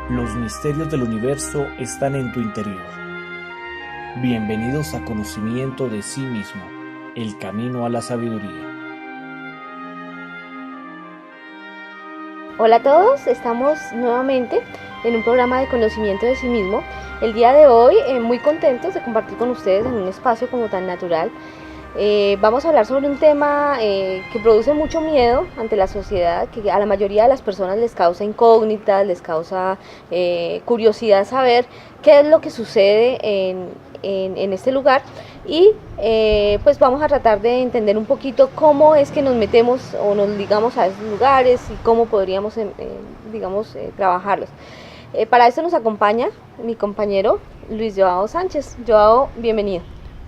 Los misterios del universo están en tu interior. Bienvenidos a Conocimiento de sí mismo, el camino a la sabiduría. Hola a todos, estamos nuevamente en un programa de conocimiento de sí mismo. El día de hoy muy contentos de compartir con ustedes en un espacio como tan natural. Vamos a hablar sobre un tema que produce mucho miedo ante la sociedad, que a la mayoría de las personas les causa incógnitas, les causa curiosidad saber qué es lo que sucede en este lugar y pues vamos a tratar de entender un poquito cómo es que nos metemos o nos ligamos a esos lugares y cómo podríamos trabajarlos. Para esto nos acompaña mi compañero Luis Joao Sánchez. Joao, bienvenido.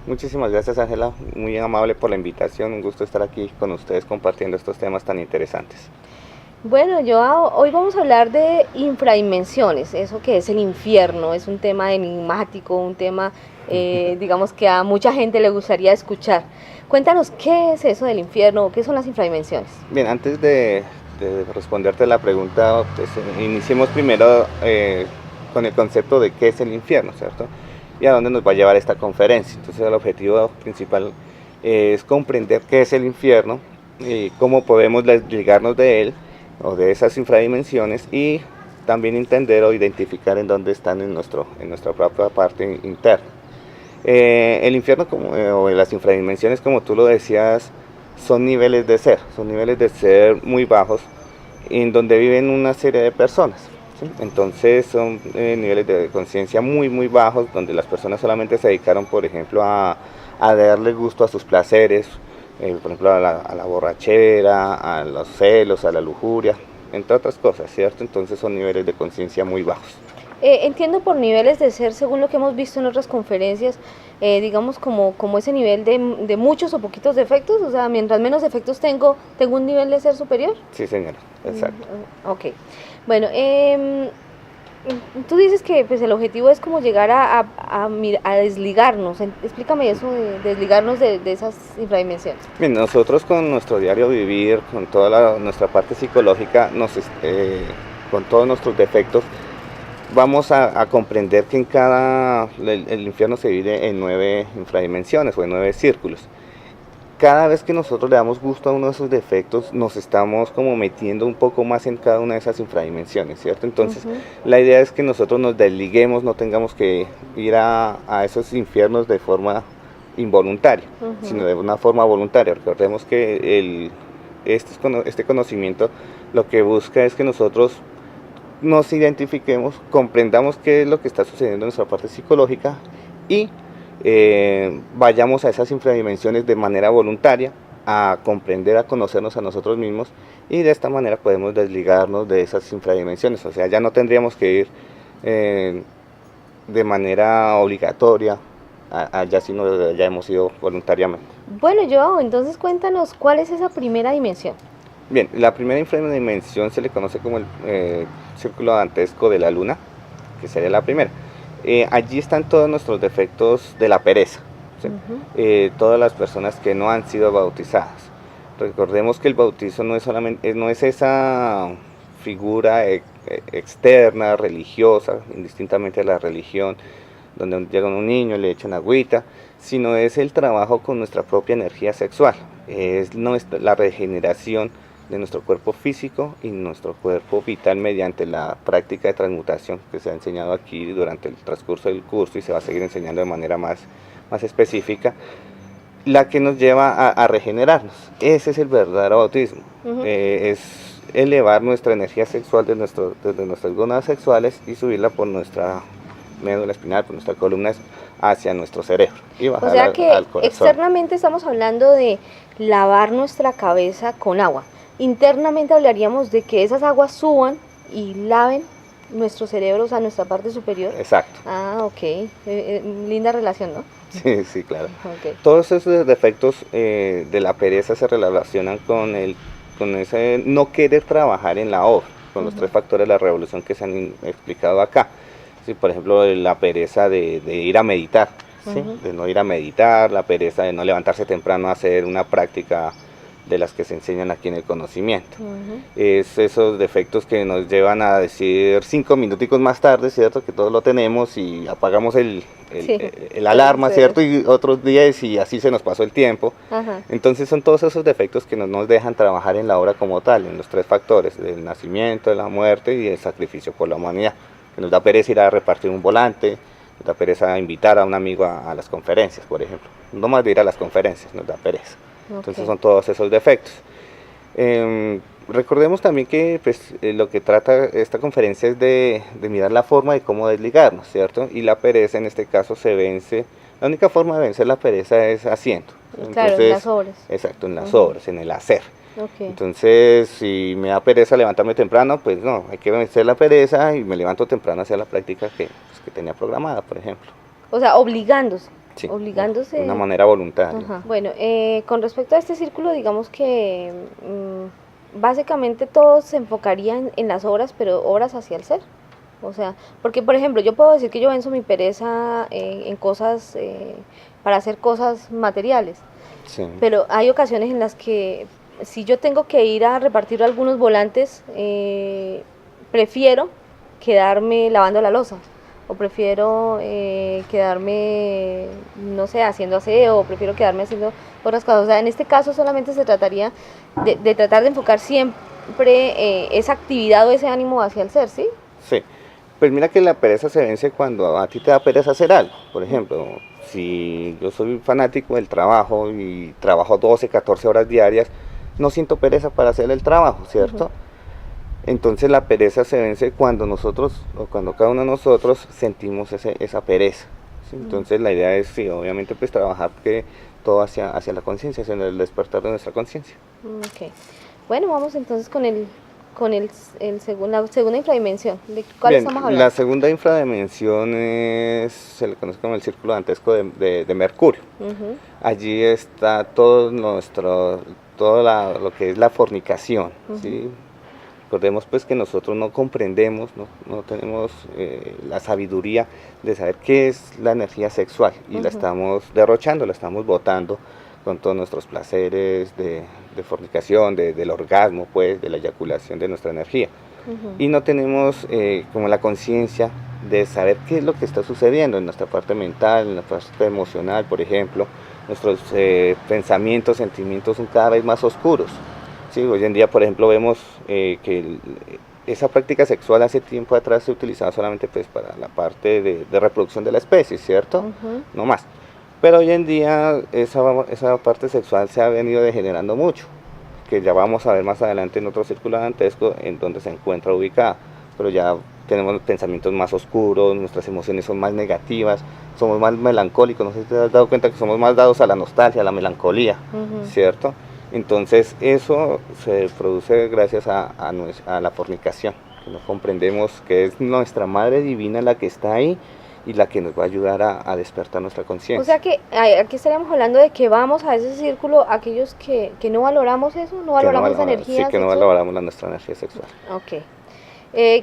Muchísimas gracias, Ángela, muy amable por la invitación, un gusto estar aquí con ustedes compartiendo estos temas tan interesantes. Bueno, Joao, hoy vamos a hablar de infradimensiones, eso que es el infierno, es un tema enigmático, un tema digamos que a mucha gente le gustaría escuchar. Cuéntanos, ¿qué es eso del infierno? ¿Qué son las infradimensiones? Bien, antes de responderte la pregunta, pues, iniciemos primero con el concepto de qué es el infierno, ¿cierto? Y a dónde nos va a llevar esta conferencia. Entonces el objetivo principal es comprender qué es el infierno y cómo podemos desligarnos de él o de esas infradimensiones y también entender o identificar en dónde están en nuestra propia parte interna. El infierno o las infradimensiones, como tú lo decías, son niveles de ser muy bajos en donde viven una serie de personas. ¿Sí? Entonces son niveles de conciencia muy bajos, donde las personas solamente se dedicaron, por ejemplo, a darle gusto a sus placeres, por ejemplo, a la borrachera, a los celos, a la lujuria, entre otras cosas, ¿cierto? Entonces son niveles de conciencia muy bajos. Entiendo por niveles de ser, según lo que hemos visto en otras conferencias, digamos como ese nivel de muchos o poquitos defectos, o sea, mientras menos defectos tengo un nivel de ser superior. Sí, señora, exacto. Ok, bueno, tú dices que pues, el objetivo es como llegar a desligarnos. Explícame eso de desligarnos de esas infradimensiones. Bien, nosotros con nuestro diario vivir, con toda nuestra parte psicológica, con todos nuestros defectos, vamos a comprender que el infierno se divide en 9 infradimensiones o en 9 círculos. Cada vez que nosotros le damos gusto a uno de esos defectos, nos estamos como metiendo un poco más en cada una de esas infradimensiones, ¿cierto? Entonces, la idea es que nosotros nos desliguemos, no tengamos que ir a esos infiernos de forma involuntaria, sino de una forma voluntaria. Recordemos que este conocimiento lo que busca es que nosotros nos identifiquemos, comprendamos qué es lo que está sucediendo en nuestra parte psicológica y vayamos a esas infradimensiones de manera voluntaria, a comprender, a conocernos a nosotros mismos, y de esta manera podemos desligarnos de esas infradimensiones. O sea, ya no tendríamos que ir de manera obligatoria allá, sino ya hemos ido voluntariamente. Bueno, Joao, entonces cuéntanos cuál es esa primera dimensión. Bien, la primera infradimensión se le conoce como el círculo dantesco de la luna, que sería la primera. Allí están todos nuestros defectos de la pereza, ¿sí? Todas las personas que no han sido bautizadas. Recordemos que el bautizo no es esa figura externa, religiosa, indistintamente de la religión, donde llega un niño y le echan agüita, sino es el trabajo con nuestra propia energía sexual, es la regeneración de nuestro cuerpo físico y nuestro cuerpo vital mediante la práctica de transmutación que se ha enseñado aquí durante el transcurso del curso y se va a seguir enseñando de manera más específica, la que nos lleva a regenerarnos. Ese es el verdadero bautismo, es elevar nuestra energía sexual desde nuestras gónadas sexuales y subirla por nuestra médula espinal, por nuestra columna hacia nuestro cerebro y bajar al corazón. O sea que externamente estamos hablando de lavar nuestra cabeza con agua. Internamente hablaríamos de que esas aguas suban y laven nuestro cerebro, o sea, nuestra parte superior. Exacto. Ah, ok. Linda relación, ¿no? Sí, claro. Okay. Todos esos defectos de la pereza se relacionan con ese no querer trabajar en la obra, con los 3 factores de la revolución que se han explicado acá. Sí, por ejemplo, la pereza de ir a meditar, ¿sí? De no ir a meditar, la pereza de no levantarse temprano a hacer una práctica de las que se enseñan aquí en el conocimiento. Es esos defectos que nos llevan a decir 5 minuticos más tarde, ¿cierto? Que todos lo tenemos y apagamos el alarma, ¿cierto? Y otros días y así se nos pasó el tiempo. Entonces son todos esos defectos que no nos dejan trabajar en la obra como tal, en los 3 factores, el nacimiento, la muerte y el sacrificio por la humanidad. Que nos da pereza ir a repartir un volante, nos da pereza invitar a un amigo a las conferencias, por ejemplo. No más de ir a las conferencias, nos da pereza. Entonces son todos esos defectos. Recordemos también que pues, lo que trata esta conferencia es de mirar la forma de cómo desligarnos, ¿cierto? Y la pereza en este caso se vence, la única forma de vencer la pereza es haciendo. Claro, en las obras. Exacto, en las obras, en el hacer. Entonces, si me da pereza levantarme temprano, pues no, hay que vencer la pereza y me levanto temprano hacia la práctica que tenía programada, por ejemplo. O sea, obligándose. Sí, obligándose de una manera voluntaria. Bueno, con respecto a este círculo, digamos que básicamente todos se enfocarían en las obras, pero obras hacia el ser. O sea, porque por ejemplo, yo puedo decir que yo venzo mi pereza en cosas, para hacer cosas materiales. Sí. Pero hay ocasiones en las que si yo tengo que ir a repartir algunos volantes, prefiero quedarme lavando la loza. O prefiero quedarme, no sé, haciendo aseo, o prefiero quedarme haciendo otras cosas. O sea, en este caso solamente se trataría de tratar de enfocar siempre esa actividad o ese ánimo hacia el ser, ¿sí? Sí, pues mira que la pereza se vence cuando a ti te da pereza hacer algo. Por ejemplo, si yo soy fanático del trabajo y trabajo 12, 14 horas diarias, no siento pereza para hacer el trabajo, ¿cierto? Entonces la pereza se vence cuando nosotros, o cuando cada uno de nosotros sentimos esa pereza, ¿sí? Entonces la idea es, sí, obviamente pues trabajar que todo hacia la conciencia, hacia el despertar de nuestra conciencia. Bueno, vamos entonces con la segunda infradimensión. ¿De cuál estamos hablando? La segunda infradimensión se le conoce como el círculo dantesco de Mercurio. Allí está todo lo que es la fornicación, ¿sí? Recordemos pues que nosotros no comprendemos, no tenemos la sabiduría de saber qué es la energía sexual y la estamos derrochando, la estamos botando con todos nuestros placeres de fornicación, del orgasmo, pues, de la eyaculación de nuestra energía. Y no tenemos como la conciencia de saber qué es lo que está sucediendo en nuestra parte mental, en la parte emocional, por ejemplo. Nuestros pensamientos, sentimientos son cada vez más oscuros. Sí, hoy en día, por ejemplo, vemos que esa práctica sexual hace tiempo atrás se utilizaba solamente pues, para la parte de reproducción de la especie, ¿cierto? No más. Pero hoy en día esa parte sexual se ha venido degenerando mucho, que ya vamos a ver más adelante en otro círculo dantesco en donde se encuentra ubicada. Pero ya tenemos pensamientos más oscuros, nuestras emociones son más negativas, somos más melancólicos, no sé si te has dado cuenta que somos más dados a la nostalgia, a la melancolía, ¿cierto? Entonces eso se produce gracias a la fornicación, que no comprendemos que es nuestra Madre Divina la que está ahí y la que nos va a ayudar a despertar nuestra conciencia. O sea que aquí estaríamos hablando de que vamos a ese círculo aquellos que no valoramos eso, no valoramos esa energía sexual. Sí, que no valoramos nuestra energía sexual.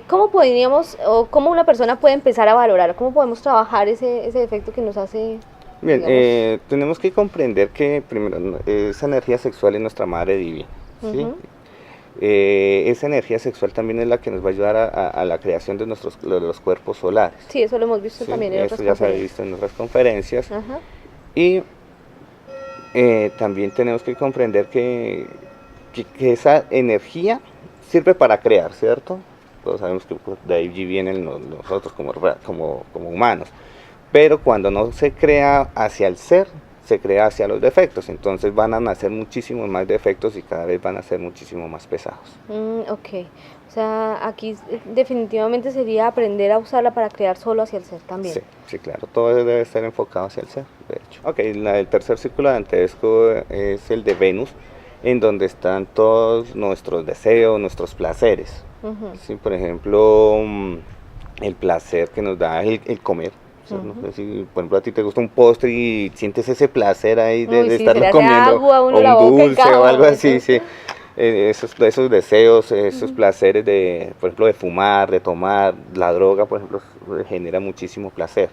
¿Cómo podríamos, o cómo una persona puede empezar a valorar, cómo podemos trabajar ese defecto que nos hace... Bien, tenemos que comprender que primero esa energía sexual es nuestra Madre Divina, ¿sí? Esa energía sexual también es la que nos va a ayudar a la creación de los cuerpos solares. Sí, eso lo hemos visto también en otras conferencias. Eso ya se ha visto en otras conferencias. Y también tenemos que comprender que esa energía sirve para crear, ¿cierto? Todos sabemos que de ahí vienen nosotros como humanos. Pero cuando no se crea hacia el ser, se crea hacia los defectos. Entonces van a nacer muchísimos más defectos y cada vez van a ser muchísimo más pesados. O sea, aquí definitivamente sería aprender a usarla para crear solo hacia el ser también. Sí, claro. Todo debe estar enfocado hacia el ser, de hecho. El tercer círculo dantesco es el de Venus, en donde están todos nuestros deseos, nuestros placeres. Sí, por ejemplo, el placer que nos da el comer. No sé si, por ejemplo, a ti te gusta un postre y sientes ese placer ahí de estarlo comiendo, agua, o un dulce o algo así, sí. Esos deseos, esos placeres por ejemplo, de fumar, de tomar, la droga, por ejemplo, genera muchísimo placer.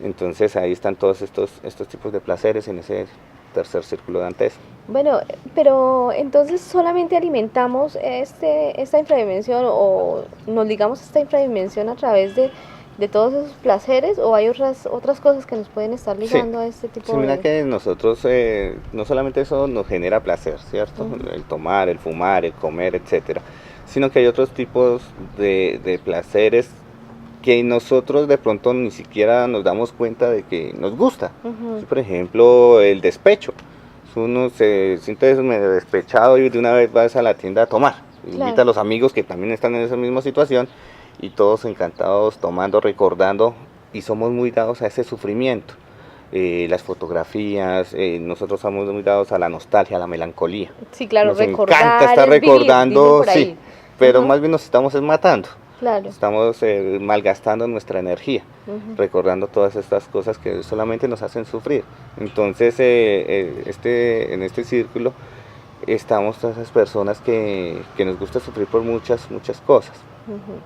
Entonces ahí están todos estos tipos de placeres en ese tercer círculo dantesco. Bueno, pero entonces solamente alimentamos esta infradimensión o nos ligamos a esta infradimensión a través de todos esos placeres o hay otras cosas que nos pueden estar Sí, ligando a este sí, tipo mira de... que nosotros, no solamente eso nos genera placer, ¿cierto? Ujú, El tomar, el fumar, el comer, etcétera, sino que hay otros tipos de placeres que nosotros de pronto ni siquiera nos damos cuenta de que nos gusta. Sí, ujú, por ejemplo, el despecho. Uno se siente medio despechado y de una vez vas a la tienda a tomar. Invita claro. a los amigos que también están en esa misma situación y todos encantados tomando, recordando y somos muy dados a ese sufrimiento. Las fotografías, nosotros somos muy dados a la nostalgia, a la melancolía. Sí, claro, Nos encanta recordar estar es vivir, dicen recordando, por sí, ahí. pero Ajá, más bien nos estamos matando. claro. Estamos malgastando nuestra energía, Ujú, recordando todas estas cosas que solamente nos hacen sufrir. Entonces, en este círculo estamos todas esas personas que nos gusta sufrir por muchas cosas. ujú.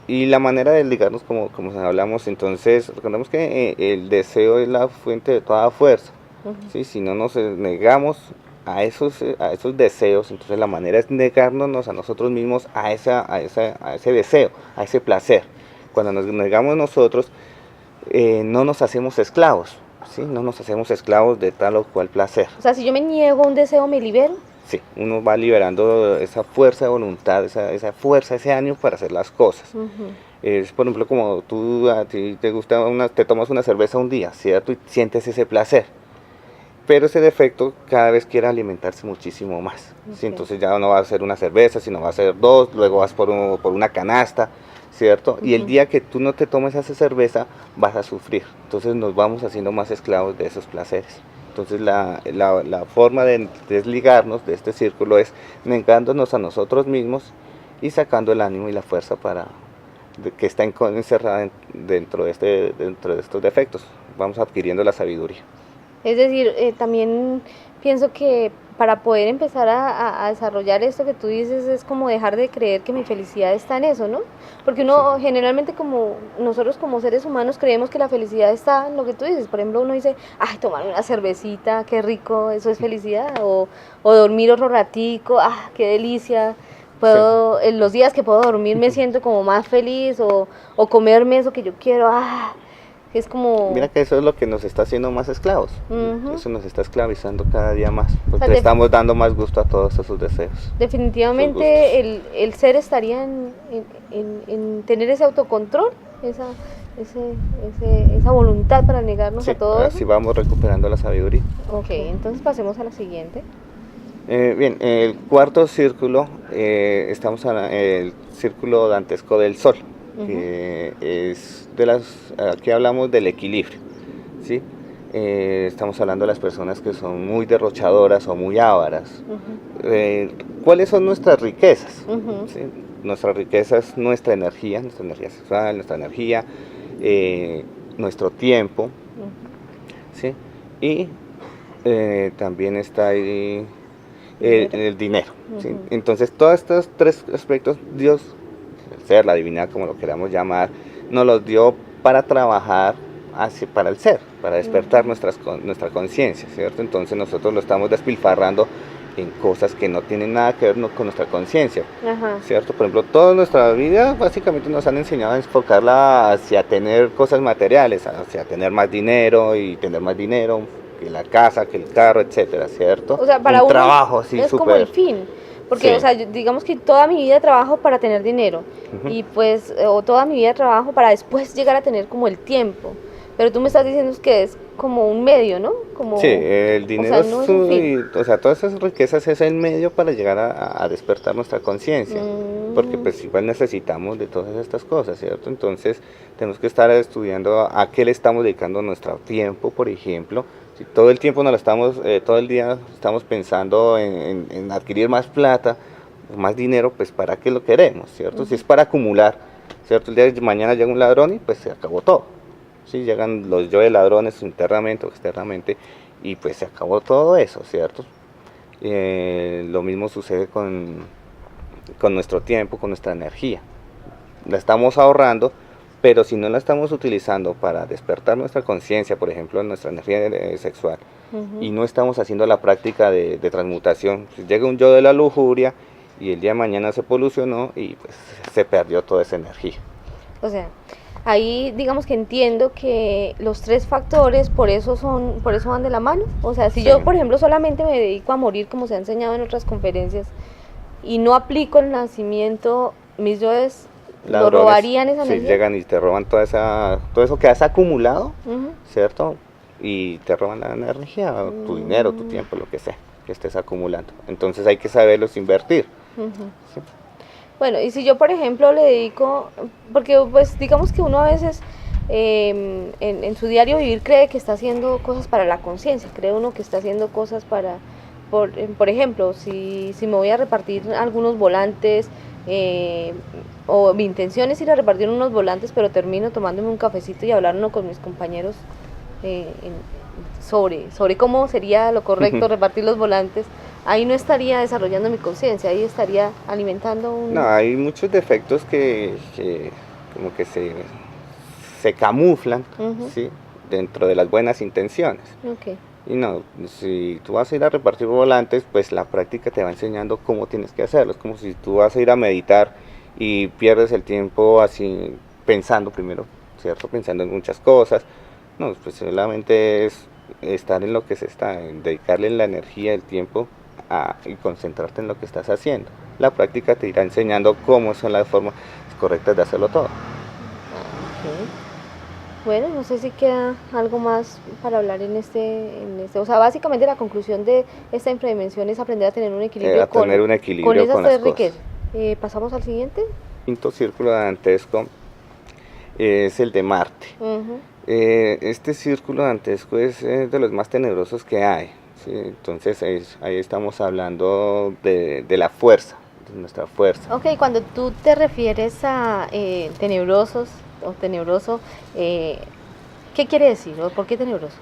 Y la manera de ligarnos, como hablamos, entonces, recordemos que el deseo es la fuente de toda fuerza. Ujú. ¿Sí? Si no nos negamos a esos deseos, entonces la manera es negarnos a nosotros mismos a ese deseo, a ese placer. Cuando nos negamos nosotros, no nos hacemos esclavos, ¿sí? No nos hacemos esclavos de tal o cual placer. O sea, si yo me niego a un deseo, ¿me libero? Sí, uno va liberando esa fuerza de voluntad, esa fuerza, ese ánimo para hacer las cosas. Ujú, Es, por ejemplo, como a ti te gusta te tomas una cerveza un día, ¿cierto? Y sientes ese placer. Pero ese defecto cada vez quiere alimentarse muchísimo más. ¿Sí? ok. Entonces ya no va a ser una cerveza, sino va a ser dos, luego vas por una canasta, ¿cierto? Y el Ujú. día que tú no te tomes esa cerveza, vas a sufrir. Entonces nos vamos haciendo más esclavos de esos placeres. Entonces la forma de desligarnos de este círculo es negándonos a nosotros mismos y sacando el ánimo y la fuerza que está encerrada dentro de estos defectos. Vamos adquiriendo la sabiduría. Es decir, también pienso que para poder empezar a desarrollar esto que tú dices es como dejar de creer que mi felicidad está en eso, ¿no? Porque Sí. uno generalmente como nosotros como seres humanos creemos que la felicidad está en lo que tú dices. Por ejemplo, uno dice, ay, tomar una cervecita, qué rico, eso es felicidad. O dormir otro ratico, ah, qué delicia. Sí. Puedo, en los días que puedo dormir me siento como más feliz o comerme eso que yo quiero, ah, es como... Mira que eso es lo que nos está haciendo más esclavos. Ujú. Eso nos está esclavizando cada día más, O sea, porque le estamos dando más gusto a todos esos deseos, esos gustos. definitivamente el ser estaría en tener ese autocontrol, esa voluntad para negarnos Sí, a todo eso. así vamos recuperando la sabiduría. Ok, entonces pasemos a la siguiente. Bien, el cuarto círculo, estamos en el círculo dantesco del sol, Ujú, que es aquí hablamos del equilibrio, ¿sí? Estamos hablando de las personas que son muy derrochadoras o muy ávaras. ujú, ¿Cuáles son nuestras riquezas? ujú, ¿Sí? Nuestra riqueza es nuestra energía sexual, nuestra energía, nuestro tiempo, ujú. ¿sí? Y también está ahí Dinero. el dinero, ¿sí? Ujú, Entonces, todos estos tres aspectos, Dios, el ser, la divinidad, como lo queramos llamar, nos los dio para trabajar para el ser, para despertar ujú. nuestra conciencia, ¿cierto? Entonces, nosotros lo estamos despilfarrando en cosas que no tienen nada que ver con nuestra conciencia, Ajá. ¿cierto? Por ejemplo, toda nuestra vida básicamente nos han enseñado a enfocarla hacia tener cosas materiales, hacia tener más dinero y tener más dinero, que la casa, que el carro, etcétera, ¿cierto? O sea, para Un uno trabajo así es como el súper... fin, porque, o Sí. sea, digamos que toda mi vida trabajo para tener dinero Ujú. y pues, o toda mi vida trabajo para después llegar a tener como el tiempo, pero tú me estás diciendo que es como un medio, ¿no? Como, Sí, el o dinero sea, no es un fin. o sea, todas esas riquezas es el medio para llegar a despertar nuestra conciencia, porque Mm, pues igual necesitamos de todas estas cosas, ¿cierto? Entonces tenemos que estar estudiando a qué le estamos dedicando nuestro tiempo, por ejemplo. Si todo el tiempo nos lo estamos, todo el día estamos pensando en adquirir más plata, más dinero, pues ¿para qué lo queremos, cierto? Si es para acumular, ¿cierto? El día de mañana llega un ladrón y pues se acabó todo. Sí, llegan los yo de ladrones internamente o externamente y pues se acabó todo eso, ¿cierto? Lo mismo sucede con nuestro tiempo, con nuestra energía. La estamos ahorrando Pero si no la estamos utilizando para despertar nuestra conciencia, por ejemplo, nuestra energía sexual, y no estamos haciendo la práctica de transmutación, pues llega un yo de la lujuria y el día de mañana se polucionó y pues se perdió toda esa energía. O sea, ahí digamos que entiendo que los tres factores por eso van de la mano. O sea, si Sí. yo, por ejemplo, solamente me dedico a morir como se ha enseñado en otras conferencias y no aplico el nacimiento, mis yoes lo Ladrones, robarían esa sí, energía. llegan y te roban todo eso que has acumulado, Ujú. ¿cierto? Y te roban la energía, tu dinero, tu tiempo, lo que sea que estés acumulando. Entonces hay que saberlos invertir. Ujú. ¿Sí? Bueno, y si yo, por ejemplo, le dedico, porque pues digamos que uno a veces en su diario vivir cree que está haciendo cosas para la conciencia, cree uno que está haciendo cosas por ejemplo, si me voy a repartir algunos volantes, o mi intención es ir a repartir unos volantes, pero termino tomándome un cafecito y hablar uno con mis compañeros sobre cómo sería lo correcto repartir los volantes, ahí no estaría desarrollando mi conciencia, ahí estaría alimentando un... No, hay muchos defectos que como que se camuflan, Ujú. ¿sí? Dentro de las buenas intenciones. Ok. Y no, si tú vas a ir a repartir volantes, pues la práctica te va enseñando cómo tienes que hacerlo. Es como si tú vas a ir a meditar y pierdes el tiempo así pensando primero, ¿cierto? Pensando en muchas cosas. No, pues solamente es estar en lo que se está, en dedicarle la energía, el tiempo y concentrarte en lo que estás haciendo. La práctica te irá enseñando cómo son las formas correctas de hacerlo todo. Ok. Bueno, no sé si queda algo más para hablar en este. O sea, básicamente la conclusión de esta infradimensión es aprender a tener un equilibrio A tener un equilibrio con esas con las tres cosas. riquezas. Pasamos al siguiente. Quinto círculo dantesco es el de Marte. Ujú. Este círculo dantesco es de los más tenebrosos que hay, ¿sí? Entonces ahí estamos hablando de la fuerza, de nuestra fuerza. Ok, cuando tú te refieres a tenebrosos o tenebroso, ¿qué quiere decir? ¿O por qué tenebroso?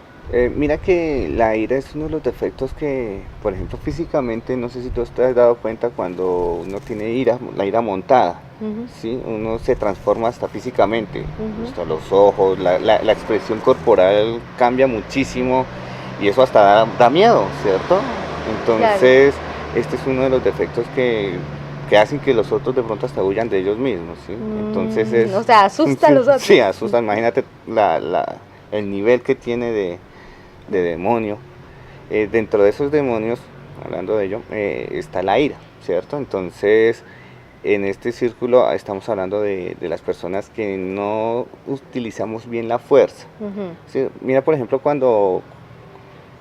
Mira que la ira es uno de los defectos que, por ejemplo, físicamente, no sé si tú te has dado cuenta cuando uno tiene ira, la ira montada, Ujú. ¿sí? Uno se transforma hasta físicamente, Ujú. hasta los ojos, la expresión corporal cambia muchísimo y eso hasta da miedo, ¿cierto? Entonces, este es uno de los defectos que hacen que los otros de pronto hasta huyan de ellos mismos, ¿sí? Entonces es... O sea, asusta a los otros. Sí, asusta, imagínate el nivel que tiene de demonio. Dentro de esos demonios, hablando de ello, está la ira, ¿cierto? Entonces, en este círculo estamos hablando de las personas que no utilizamos bien la fuerza. Ujú. ¿Sí? Mira, por ejemplo, cuando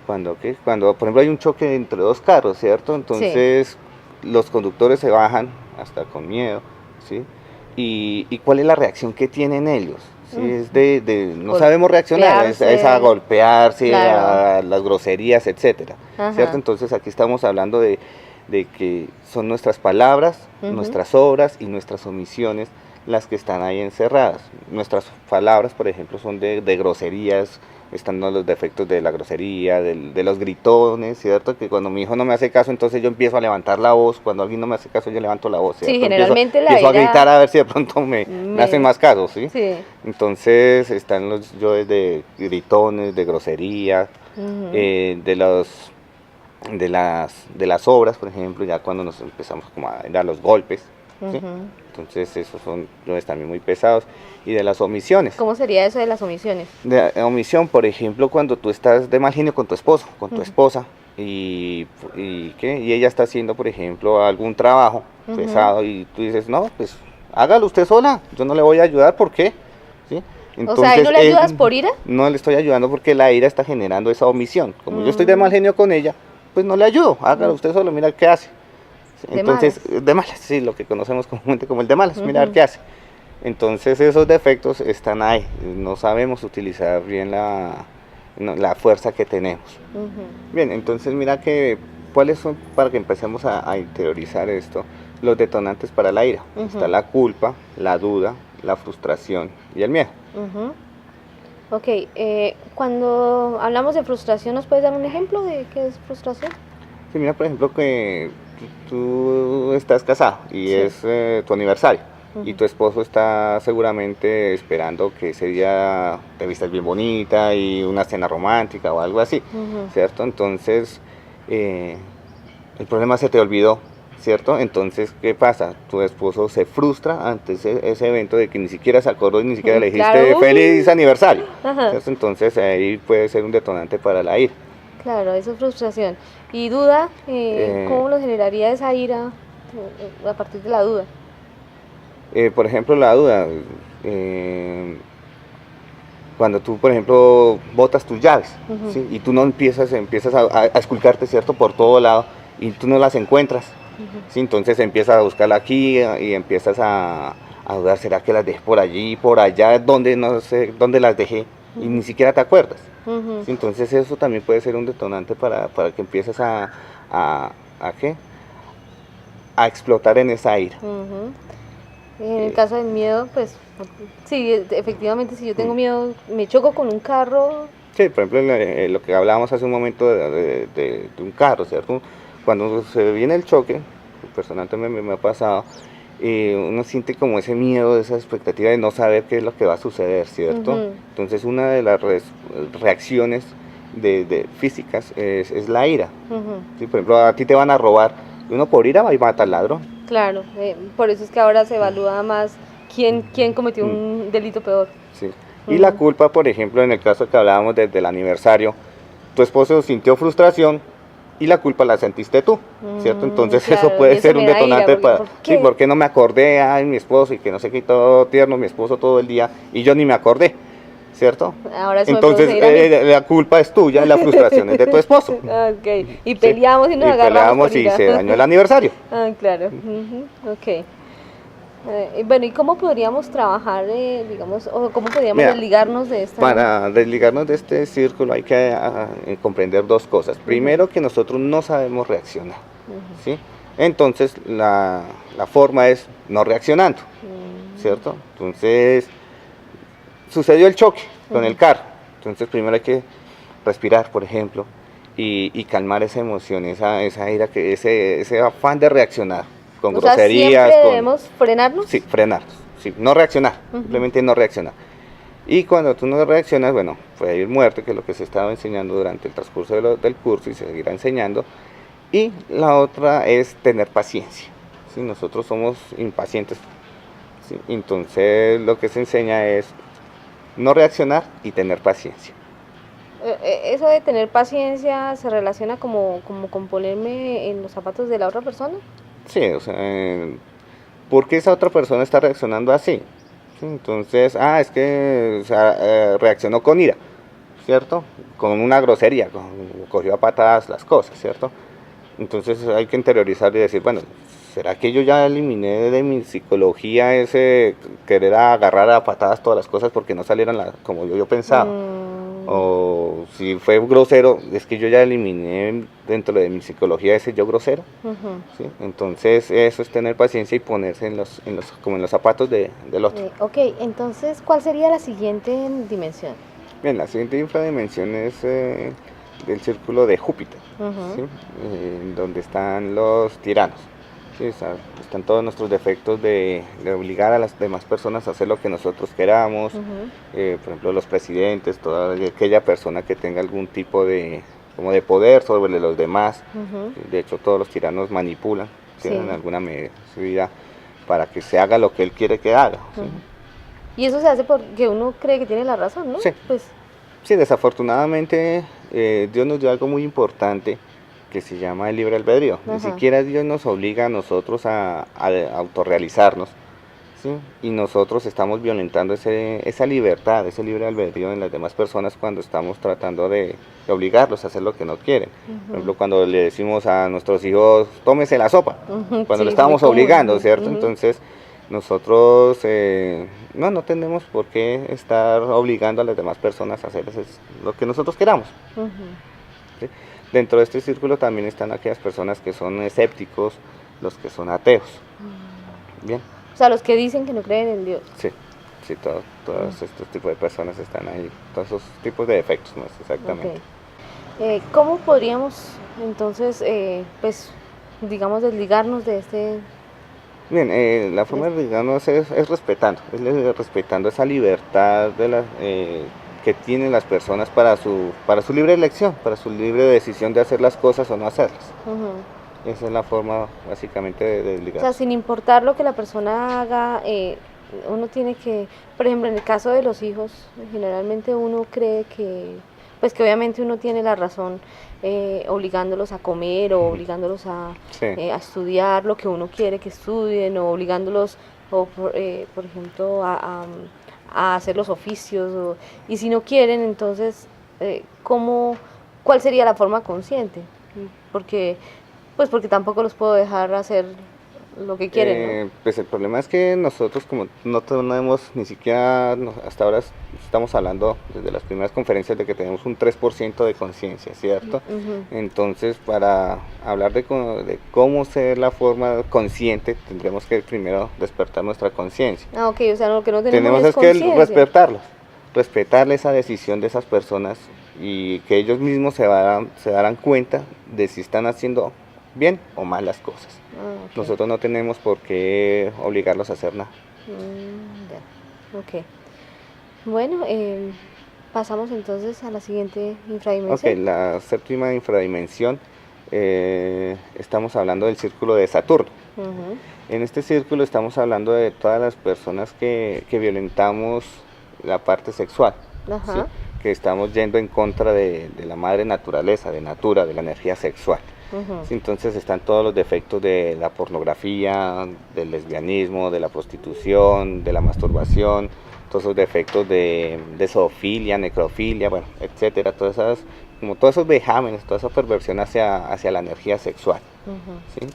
por ejemplo hay un choque entre dos carros, ¿cierto? Entonces los conductores se bajan hasta con miedo, ¿sí? Y ¿cuál es la reacción que tienen ellos? ¿Sí? Es no sabemos reaccionar, es a golpearse, Claro. a las groserías, etcétera, Ajá. ¿cierto? Entonces aquí estamos hablando de que son nuestras palabras, Ujú. nuestras obras y nuestras omisiones las que están ahí encerradas. Nuestras palabras, por ejemplo, son de groserías, están los defectos de la grosería, de los gritones, ¿cierto? Que cuando mi hijo no me hace caso, entonces yo empiezo a levantar la voz, cuando alguien no me hace caso, yo levanto la voz, ¿cierto? Sí, generalmente empiezo a gritar a ver si de pronto me hacen más caso, ¿sí? Sí. Entonces están los yoes de gritones, de grosería, Ujú. de las obras, por ejemplo, ya cuando nos empezamos como a dar los golpes, ¿sí? Ujú. Entonces esos son yoes también muy pesados. Y de las omisiones. ¿Cómo sería eso de las omisiones? De omisión, por ejemplo, cuando tú estás de mal genio con tu esposo, con tu esposa, y ella está haciendo, por ejemplo, algún trabajo pesado, y tú dices, no, pues hágalo usted sola, yo no le voy a ayudar, ¿por qué? ¿Sí? Entonces, o sea, ¿y no le ayudas por ira? No le estoy ayudando porque la ira está generando esa omisión. Como yo estoy de mal genio con ella, pues no le ayudo, hágalo usted solo, mira qué hace. Entonces, de malas, sí, lo que conocemos comúnmente como el de malas, mira qué hace. Entonces esos defectos están ahí, no sabemos utilizar bien la fuerza que tenemos. Bien, entonces mira que, ¿cuáles son, para que empecemos a interiorizar esto, los detonantes para la ira? Está la culpa, la duda, la frustración y el miedo. Ok, cuando hablamos de frustración, ¿nos puedes dar un ejemplo de qué es frustración? Sí, mira, por ejemplo, que tú estás casado y es tu aniversario. y tu esposo está seguramente esperando que ese día te vistas bien bonita y una cena romántica o algo así, ¿cierto? Entonces, el problema se te olvidó, ¿cierto? Entonces, ¿qué pasa? Tu esposo se frustra ante ese evento de que ni siquiera se acordó y ni siquiera le dijiste Claro. feliz aniversario, ¿cierto? Entonces, ahí puede ser un detonante para la ira. Claro, eso es frustración. ¿Y duda? ¿Cómo nos generaría esa ira a partir de la duda? Por ejemplo, la duda, cuando tú, por ejemplo, botas tus llaves, ¿sí? Y tú no empiezas a esculcarte, ¿cierto? Por todo lado, y tú no las encuentras, ¿sí? Entonces empiezas a buscarla aquí y empiezas a dudar, ¿será que las dejé por allí, por allá, donde no sé, dónde las dejé? Y ni siquiera te acuerdas. ¿Sí? Entonces eso también puede ser un detonante para que empieces ¿a qué? A explotar en esa ira. En el caso del miedo, pues sí, efectivamente, si yo tengo miedo, me choco con un carro. Sí, por ejemplo, lo que hablábamos hace un momento de un carro, ¿cierto? Cuando se viene el choque, personalmente me ha pasado, uno siente como ese miedo, esa expectativa de no saber qué es lo que va a suceder, ¿cierto? Entonces una de las reacciones físicas es la ira. ¿Sí? Por ejemplo, a ti te van a robar, y uno por ira va y mata al ladrón. Claro, por eso es que ahora se evalúa más quién cometió un delito peor. Sí. Y la culpa, por ejemplo, en el caso que hablábamos del aniversario, tu esposo sintió frustración y la culpa la sentiste tú, ¿cierto? Entonces claro, eso puede ser un detonante ira, para, ¿por qué? sí, porque no me acordé, ay, mi esposo, y que no sé qué, todo tierno, mi esposo todo el día, y yo ni me acordé, ¿cierto? Ahora eso entonces me puede seguir a mí. la culpa es tuya, la frustración es de tu esposo. Okay. Y peleamos, sí, y nos agarramos por y ira. se dañó el aniversario. Claro, ok. Bueno, ¿y cómo podríamos trabajar, digamos, o cómo podríamos desligarnos de esta? Para desligarnos de este círculo hay que comprender dos cosas. Primero, que nosotros no sabemos reaccionar, ¿sí? Entonces, la forma es no reaccionando, ¿cierto? Entonces, sucedió el choque con el carro. Entonces, primero hay que respirar, por ejemplo, y calmar esa emoción, esa ira, ese afán de reaccionar. Con groserías. ¿Siempre debemos frenarnos? Sí, frenarnos, sí, no reaccionar, simplemente no reaccionar. Y cuando tú no reaccionas, bueno, puede ir muerte, que es lo que se estaba enseñando durante el transcurso del curso y se seguirá enseñando. Y la otra es tener paciencia. ¿Sí? Nosotros somos impacientes, ¿sí? Entonces lo que se enseña es no reaccionar y tener paciencia. ¿Eso de tener paciencia se relaciona como con ponerme en los zapatos de la otra persona? Sí, o sea, ¿por qué esa otra persona está reaccionando así? ¿Sí? Entonces, es que reaccionó con ira, ¿cierto? Con una grosería, cogió a patadas las cosas, ¿cierto? Entonces hay que interiorizar y decir, bueno, ¿será que yo ya eliminé de mi psicología ese querer agarrar a patadas todas las cosas porque no salieron como yo pensaba? O si fue grosero, es que yo ya eliminé dentro de mi psicología ese yo grosero. ¿Sí? Entonces eso es tener paciencia y ponerse como en los zapatos del otro. Ok, entonces, ¿cuál sería la siguiente dimensión? Bien, la siguiente infradimensión es del círculo de Júpiter, ¿sí? Donde están los tiranos. Sí, están todos nuestros defectos de obligar a las demás personas a hacer lo que nosotros queramos, por ejemplo los presidentes, toda aquella persona que tenga algún tipo de poder sobre los demás. De hecho todos los tiranos manipulan, tienen alguna medida para que se haga lo que él quiere que haga. ¿Sí? Y eso se hace porque uno cree que tiene la razón, ¿no? Sí, sí, desafortunadamente Dios nos dio algo muy importante que se llama el libre albedrío. Ni siquiera Dios nos obliga a nosotros a autorrealizarnos, ¿sí? Y nosotros estamos violentando esa libertad, ese libre albedrío en las demás personas cuando estamos tratando de obligarlos a hacer lo que no quieren. Por ejemplo, cuando le decimos a nuestros hijos, tómese la sopa, cuando lo estamos obligando, ¿cierto? Entonces, nosotros no tenemos por qué estar obligando a las demás personas a hacer lo que nosotros queramos. ¿Sí? Dentro de este círculo también están aquellas personas que son escépticos, los que son ateos. Bien. O sea, los que dicen que no creen en Dios. Sí, todos estos tipos de personas están ahí, todos esos tipos de defectos, ¿no? Exactamente. ¿Cómo podríamos entonces, pues, digamos, desligarnos de Bien, la forma de ligarnos es respetando, respetando esa libertad que tienen las personas para su libre elección, para su libre decisión de hacer las cosas o no hacerlas. Esa es la forma básicamente de O sea, ligarse. sin importar lo que la persona haga, uno tiene que, por ejemplo, en el caso de los hijos, generalmente uno cree que, pues que obviamente uno tiene la razón obligándolos a comer o obligándolos Sí. a estudiar lo que uno quiere que estudien o obligándolos, o por ejemplo, a hacer los oficios. Y si no quieren, entonces, ¿cuál sería la forma consciente? Porque, pues porque tampoco los puedo dejar hacer lo que quieren, ¿no? Pues el problema es que nosotros como no tenemos ni siquiera, hasta ahora estamos hablando desde las primeras conferencias de que tenemos un 3% de conciencia, ¿cierto? Entonces para hablar de cómo ser la forma consciente tendremos que primero despertar nuestra conciencia. Ah, ok, o sea, lo que no tenemos Tenemos es que conciencia. respetarle esa decisión de esas personas y que ellos mismos se darán cuenta de si están haciendo bien o mal las cosas. Ah, ok. Nosotros no tenemos por qué obligarlos a hacer nada. Ya, ok. Bueno, pasamos entonces a la siguiente Ok, infradimensión. la séptima infradimensión, estamos hablando del círculo de Saturno. Ujú. En este círculo estamos hablando de todas las personas que violentamos la parte sexual, Ajá. ¿sí? Que estamos yendo en contra de la madre naturaleza, de natura, de la energía sexual. Ujú. Sí, entonces están todos los defectos de la pornografía, del lesbianismo, de la prostitución, de la masturbación, todos esos defectos de zoofilia, necrofilia, bueno, etcétera, como todos esos vejámenes, toda esa perversión hacia la energía sexual. Ujú. ¿Sí?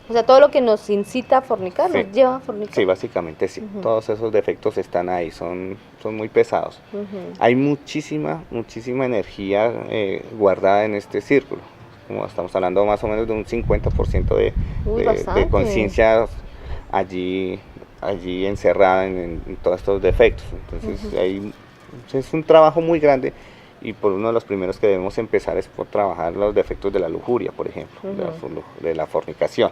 O sea, todo lo que nos incita a fornicar, Sí. nos lleva a fornicar. Sí, básicamente sí. Ujú. Todos esos defectos están ahí, son muy pesados. Ujú. Hay muchísima energía guardada en este círculo. Como estamos hablando más o menos de un 50% Uy, de bastante. conciencia allí encerrada en todos estos defectos. Entonces es un trabajo muy grande y por uno de los primeros que debemos empezar es por trabajar los defectos de la lujuria, por ejemplo, de la fornicación.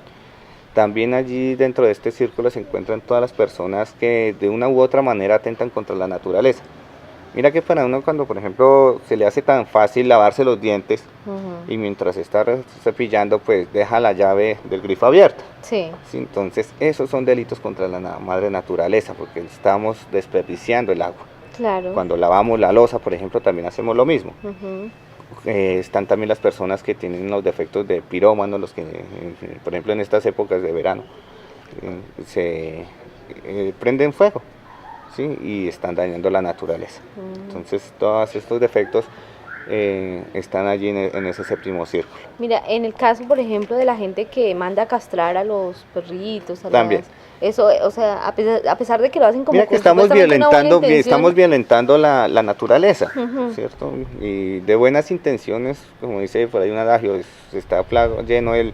También allí dentro de este círculo se encuentran todas las personas que de una u otra manera atentan contra la naturaleza. Mira que para uno cuando, por ejemplo, se le hace tan fácil lavarse los dientes Ujú. y mientras está cepillando, pues deja la llave del grifo abierta. Sí. Sí, entonces esos son delitos contra la madre naturaleza porque estamos desperdiciando el agua. Claro. Cuando lavamos la loza, por ejemplo, también hacemos lo mismo. Ujú. Están también las personas que tienen los defectos de pirómanos, los que, por ejemplo, en estas épocas de verano, se prenden fuego, ¿sí? Y están dañando la naturaleza. Entonces, todos estos defectos están allí en ese séptimo círculo. Mira, en el caso, por ejemplo, de la gente que manda a castrar a los perritos, También. Eso, o sea, a pesar de que lo hacen como Mira que con estamos supuestamente una buena intención. estamos violentando la naturaleza, Ujú. ¿cierto? Y de buenas intenciones, como dice por ahí un adagio, está lleno el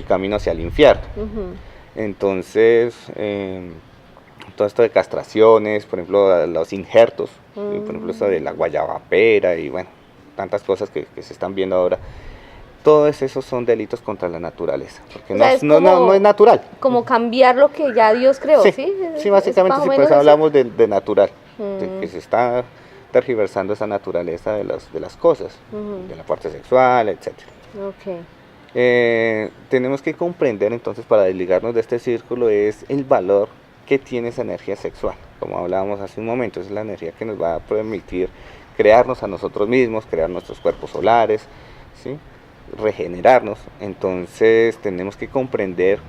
camino hacia el infierno. Ujú. Entonces, todo esto de castraciones, por ejemplo, los injertos, por ejemplo, esto de la guayabapera y bueno, tantas cosas que se están viendo ahora. Todos esos son delitos contra la naturaleza, porque O sea, es no es natural. Como cambiar lo que ya Dios creó, ¿sí? Sí, básicamente más o sí, menos pues eso. hablamos de natural, de que se está tergiversando esa naturaleza de las cosas, de la parte sexual, etcétera. Ok. Tenemos que comprender entonces para desligarnos de este círculo es el valor que tiene esa energía sexual, como hablábamos hace un momento, es la energía que nos va a permitir crearnos a nosotros mismos, crear nuestros cuerpos solares, ¿sí? Regenerarnos. Entonces tenemos que comprender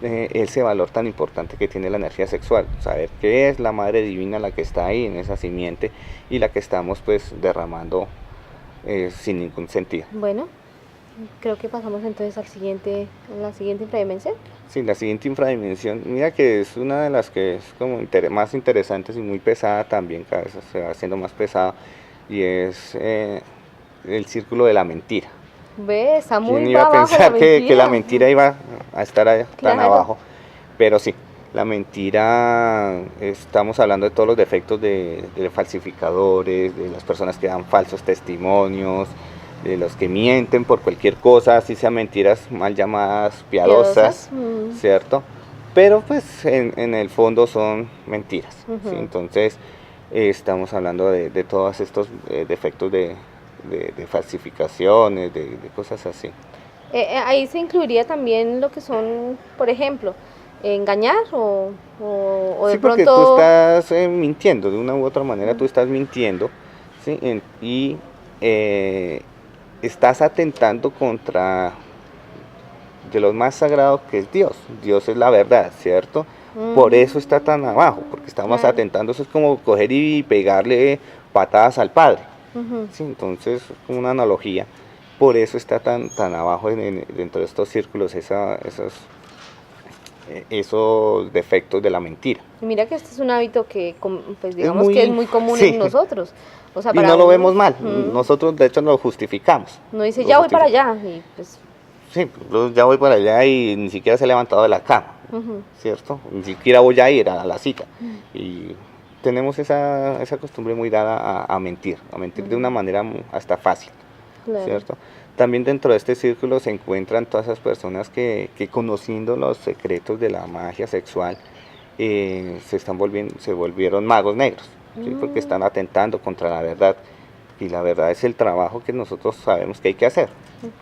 ese valor tan importante que tiene la energía sexual, saber que es la madre divina la que está ahí en esa simiente y la que estamos pues derramando sin ningún sentido. Bueno, creo que pasamos entonces a la siguiente infradimensión. Sí, la siguiente infradimensión, mira que es una de las que es como más interesantes y muy pesada también, cada vez se va haciendo más pesada, y es el círculo de la mentira. Ve, está muy ¿Quién iba a abajo pensar la que la mentira iba a estar tan Claro. abajo? Pero sí, la mentira, estamos hablando de todos los defectos de falsificadores, de las personas que dan falsos testimonios, de los que mienten por cualquier cosa, así sean mentiras mal llamadas piadosas, Piadosas. ¿cierto? pero pues en el fondo son mentiras. Ujú. ¿Sí? Entonces estamos hablando de todos estos defectos de falsificaciones, de cosas así. Ahí se incluiría también lo que son, por ejemplo, engañar o de Sí, porque tú pronto... estás mintiendo, de una u otra manera tú estás mintiendo, ¿sí? Y estás atentando contra de lo más sagrado que es Dios. Dios es la verdad, ¿cierto? Por eso está tan abajo, porque estamos Claro. atentando, eso es como coger y pegarle patadas al Padre. Ujú. Sí, entonces, es como una analogía. Por eso está tan abajo dentro de estos círculos esos defectos de la mentira. Y mira que este es un hábito que, pues digamos muy- que es muy común sí. en nosotros. O sea, Y para no lo uno, vemos mal, ujú, nosotros de hecho lo justificamos. uno dice, Lo ya voy para justificamos. allá. Y pues, Sí, yo ya voy para allá y ni siquiera se ha levantado de la cama, ujú, ¿cierto? Ni siquiera voy a ir a la cita. Y tenemos esa costumbre muy dada a mentir de una manera hasta fácil, claro. ¿cierto? También dentro de este círculo se encuentran todas esas personas que conociendo los secretos de la magia sexual se volvieron magos negros, ¿sí? Porque están atentando contra la verdad. Y la verdad es el trabajo que nosotros sabemos que hay que hacer.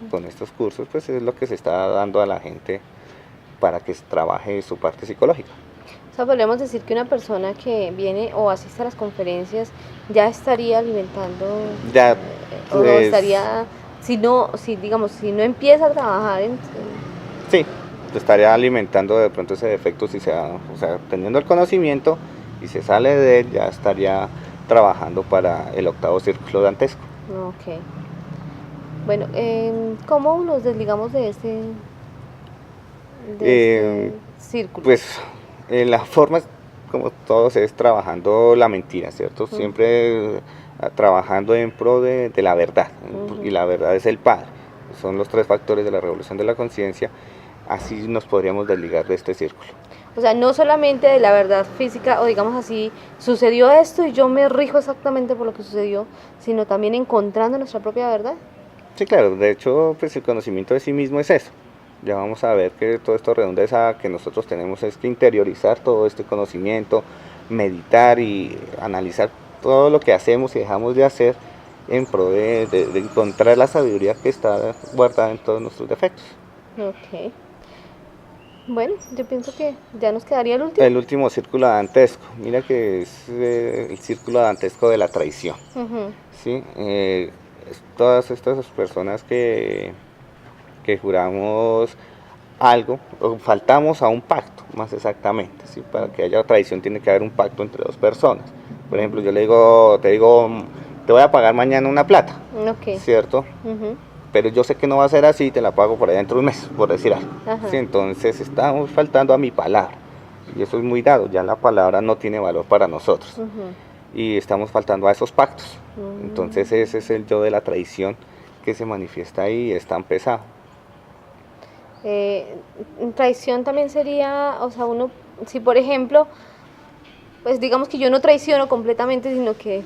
Con estos cursos pues es lo que se está dando a la gente para que trabaje su parte psicológica. O sea, podríamos decir que una persona que viene o asiste a las conferencias ya estaría alimentando, Ya o pues, estaría, si digamos, si no empieza a trabajar sí, te estaría alimentando de pronto ese defecto si o sea, teniendo el conocimiento y se sale de él, ya estaría trabajando para el octavo círculo dantesco. Ok. Bueno, ¿cómo nos desligamos de este círculo? Pues la forma, como todos, es trabajando la mentira, ¿cierto? Siempre trabajando en pro de la verdad, y la verdad es el Padre. Son los tres factores de la revolución de la conciencia, así nos podríamos desligar de este círculo. O sea, no solamente de la verdad física, o digamos así, sucedió esto y yo me rijo exactamente por lo que sucedió, sino también encontrando nuestra propia verdad. Sí, claro, de hecho, pues el conocimiento de sí mismo es eso. Ya vamos a ver que todo esto redunda a que nosotros tenemos es que interiorizar todo este conocimiento, meditar y analizar todo lo que hacemos y dejamos de hacer en pro de encontrar la sabiduría que está guardada en todos nuestros defectos. Ok. Bueno, yo pienso que ya nos quedaría el último. El último círculo dantesco, mira que es el círculo dantesco de la traición. Ujú. ¿Sí? Todas estas personas que juramos algo, o faltamos a un pacto, más exactamente, ¿sí? Para que haya traición tiene que haber un pacto entre dos personas. Por ejemplo, yo te digo, te voy a pagar mañana una plata, Ok. ¿cierto? Ujú. Pero yo sé que no va a ser así, te la pago por allá dentro de un mes, por decir algo. Ajá. ¿Sí? Entonces estamos faltando a mi palabra, y eso es muy dado, ya la palabra no tiene valor para nosotros, Ujú. y estamos faltando a esos pactos. Mm. Entonces ese es el yo de la traición que se manifiesta ahí y es tan pesado. Traición también sería, o sea, uno, si por ejemplo, pues digamos que yo no traiciono completamente, sino que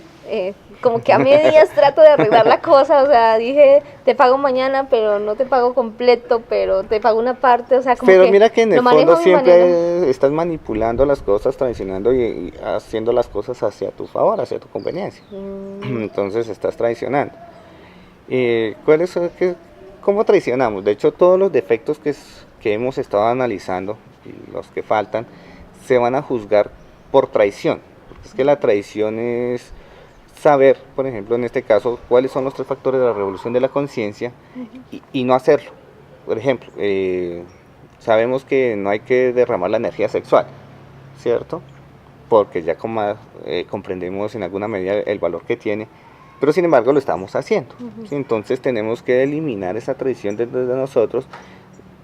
como que a medias trato de arreglar la cosa, o sea, dije, te pago mañana, pero no te pago completo, pero te pago una parte, o sea, como Pero que mira que en lo el manejo fondo a mi manera. siempre estás manipulando las cosas, traicionando y haciendo las cosas hacia tu favor, hacia tu conveniencia. Entonces estás traicionando. ¿Cómo traicionamos? De hecho, todos los defectos que hemos estado analizando y los que faltan se van a juzgar por traición. Porque es que la traición es saber, por ejemplo, en este caso, cuáles son los tres factores de la revolución de la conciencia y no hacerlo. Por ejemplo, sabemos que no hay que derramar la energía sexual, ¿cierto? Porque ya comprendemos en alguna medida el valor que tiene, pero sin embargo lo estamos haciendo. ¿Sí? Entonces tenemos que eliminar esa traición desde nosotros,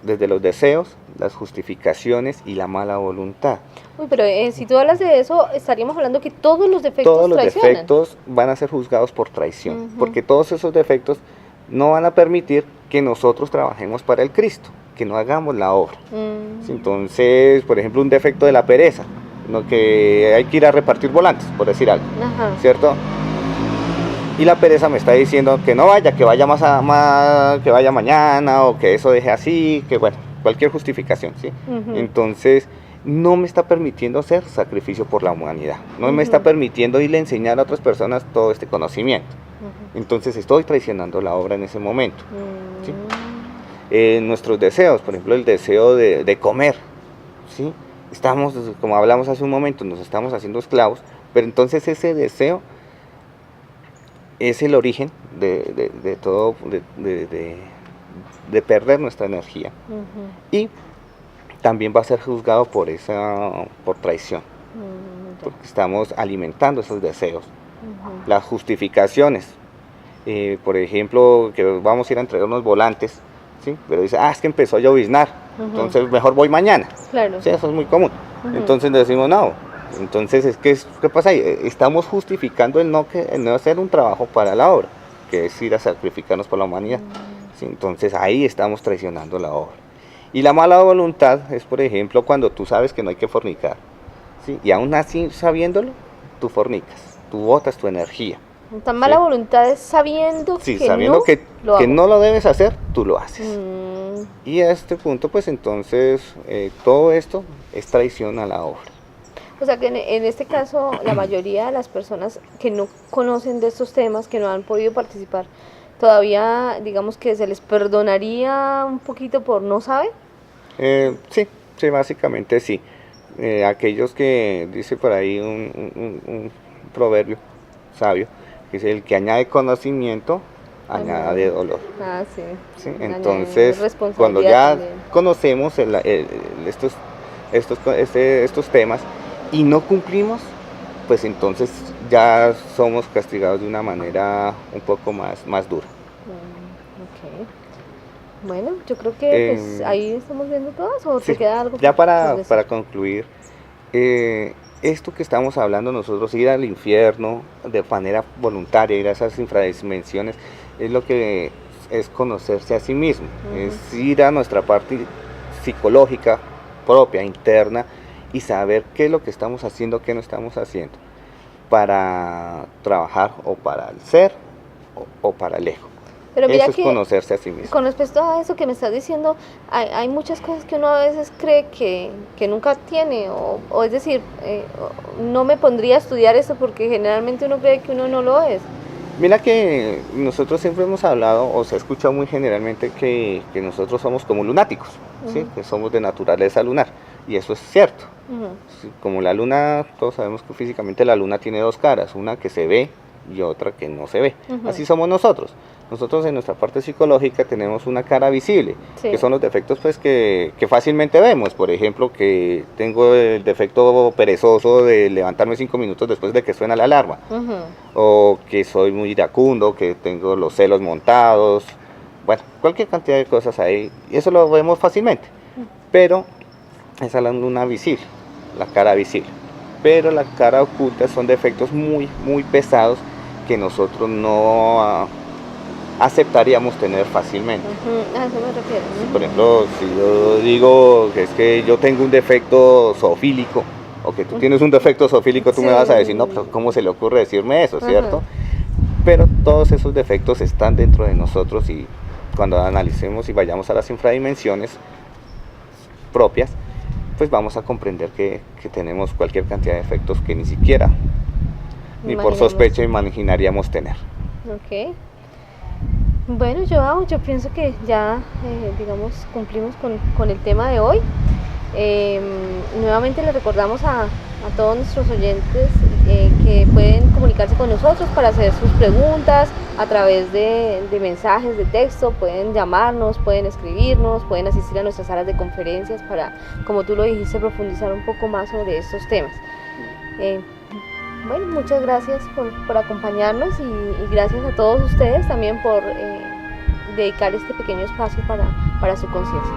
desde los deseos, las justificaciones y la mala voluntad. Uy, pero si tú hablas de eso, estaríamos hablando que todos los defectos Todos los traicionan. defectos van a ser juzgados por traición, Ujú. porque todos esos defectos no van a permitir que nosotros trabajemos para el Cristo, que no hagamos la obra. Mm. ¿Sí? Entonces, por ejemplo, un defecto de la pereza, ¿no? Que hay que ir a repartir volantes, por decir algo, Ajá. ¿cierto? Y la pereza me está diciendo que no vaya, que vaya que vaya mañana, o que eso deje así, que bueno, cualquier justificación, ¿sí? Ujú. Entonces, no me está permitiendo hacer sacrificio por la humanidad, no me está permitiendo irle a enseñar a otras personas todo este conocimiento. Entonces estoy traicionando la obra en ese momento. ¿Sí? Nuestros deseos, por ejemplo, el deseo de comer, ¿sí? Estamos, como hablamos hace un momento, nos estamos haciendo esclavos, pero entonces ese deseo es el origen de todo, de perder nuestra energía. Y también va a ser juzgado por traición, porque estamos alimentando esos deseos. Las justificaciones, por ejemplo, que vamos a ir a entregar unos volantes, ¿sí? Pero dice, es que empezó a lloviznar, entonces mejor voy mañana. Claro. Sí, eso es muy común. Entonces decimos, no. Entonces, ¿qué pasa ahí? Estamos justificando el no hacer un trabajo para la obra, que es ir a sacrificarnos por la humanidad. ¿Sí? Entonces ahí estamos traicionando la obra. Y la mala voluntad es, por ejemplo, cuando tú sabes que no hay que fornicar, ¿sí? Y aún así, sabiéndolo, tú fornicas, tú botas tu energía. Tan mala voluntad es sabiendo que no lo debes hacer, tú lo haces. Y a este punto, pues entonces, todo esto es traición a la obra. O sea que en este caso, la mayoría de las personas que no conocen de estos temas, que no han podido participar, todavía, digamos que se les perdonaría un poquito por no saber. Sí, básicamente sí. Aquellos que, dice por ahí un proverbio sabio, que es el que añade conocimiento, añade dolor. Sí. ¿Sí? Entonces, cuando ya también conocemos estos temas y no cumplimos, pues entonces ya somos castigados de una manera un poco más dura. Bueno, yo creo que pues, ahí estamos viendo todas, ¿o te queda algo? Ya para concluir, esto que estamos hablando nosotros, ir al infierno de manera voluntaria, ir a esas infradimensiones, es lo que es conocerse a sí mismo, es ir a nuestra parte psicológica propia, interna, y saber qué es lo que estamos haciendo, qué no estamos haciendo, para trabajar o para el ser o para el ego. Pero mira, eso es conocerse a sí mismo. Con respecto a eso que me estás diciendo, hay muchas cosas que uno a veces cree que nunca tiene, o es decir, no me pondría a estudiar eso porque generalmente uno cree que uno no lo es. Mira que nosotros siempre hemos hablado, o se ha escuchado muy generalmente, que nosotros somos como lunáticos, ¿sí? Que somos de naturaleza lunar, y eso es cierto. Sí, como la luna, todos sabemos que físicamente la luna tiene dos caras, una que se ve y otra que no se ve. Así somos nosotros. Nosotros en nuestra parte psicológica tenemos una cara visible, que son los defectos pues que fácilmente vemos. Por ejemplo, que tengo el defecto perezoso de levantarme 5 minutos después de que suena la alarma, o que soy muy iracundo, que tengo los celos montados, bueno, cualquier cantidad de cosas ahí, y eso lo vemos fácilmente. Pero esa es la luna visible, la cara visible. Pero la cara oculta son defectos muy, muy pesados que nosotros no aceptaríamos tener fácilmente. A eso me refiero. Por ejemplo, si yo digo que es que yo tengo un defecto zoofílico, o que tú tienes un defecto zoofílico, tú me vas a decir, no, pero ¿cómo se le ocurre decirme eso, cierto? Pero todos esos defectos están dentro de nosotros, y cuando analicemos y vayamos a las infradimensiones propias, pues vamos a comprender que tenemos cualquier cantidad de defectos que ni siquiera, ni por sospecha, imaginaríamos tener. Ok. Bueno, yo pienso que ya, digamos, cumplimos con el tema de hoy. Nuevamente les recordamos a todos nuestros oyentes que pueden comunicarse con nosotros para hacer sus preguntas a través de mensajes de texto, pueden llamarnos, pueden escribirnos, pueden asistir a nuestras salas de conferencias para, como tú lo dijiste, profundizar un poco más sobre estos temas. Bueno, muchas gracias por acompañarnos, y gracias a todos ustedes también por dedicar este pequeño espacio para su conciencia.